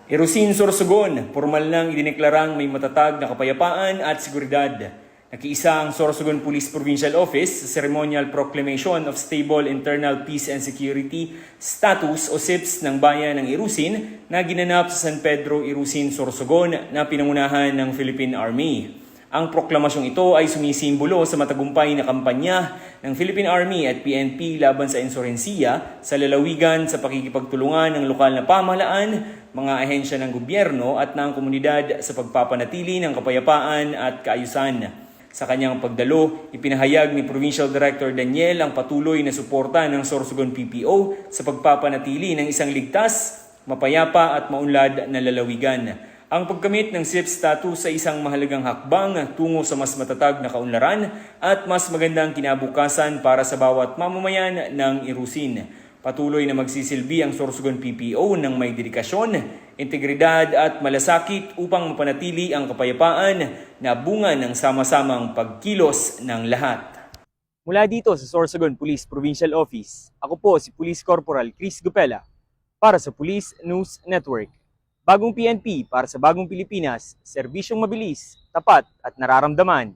Erosin Sorsogon, formal nang idineklarang may matatag na kapayapaan at seguridad. Nakiisa ang Sorsogon Police Provincial Office sa Ceremonial Proclamation of Stable Internal Peace and Security Status o SIPS ng bayan ng Irusin na ginanap sa San Pedro, Irusin, Sorsogon na pinangunahan ng Philippine Army. Ang proklamasyong ito ay sumisimbolo sa matagumpay na kampanya ng Philippine Army at PNP laban sa insurensiya sa lalawigan sa pakikipagtulungan ng lokal na pamahalaan, mga ahensya ng gobyerno at ng komunidad sa pagpapanatili ng kapayapaan at kaayusan. Sa kanyang pagdalo, ipinahayag ni Provincial Director Daniel ang patuloy na suporta ng Sorsogon PPO sa pagpapanatili ng isang ligtas, mapayapa at maunlad na lalawigan. Ang pagkamit ng SIPS status sa isang mahalagang hakbang tungo sa mas matatag na kaunlaran at mas magandang kinabukasan para sa bawat mamamayan ng Irusin. Patuloy na magsisilbi ang Sorsogon PPO ng may dedikasyon, integridad at malasakit upang mapanatili ang kapayapaan na bunga ng sama-samang pagkilos ng lahat. Mula dito sa Sorsogon Police Provincial Office, ako po si Police Corporal Chris Gupela para sa Police News Network. Bagong PNP para sa bagong Pilipinas, serbisyong mabilis, tapat at nararamdaman.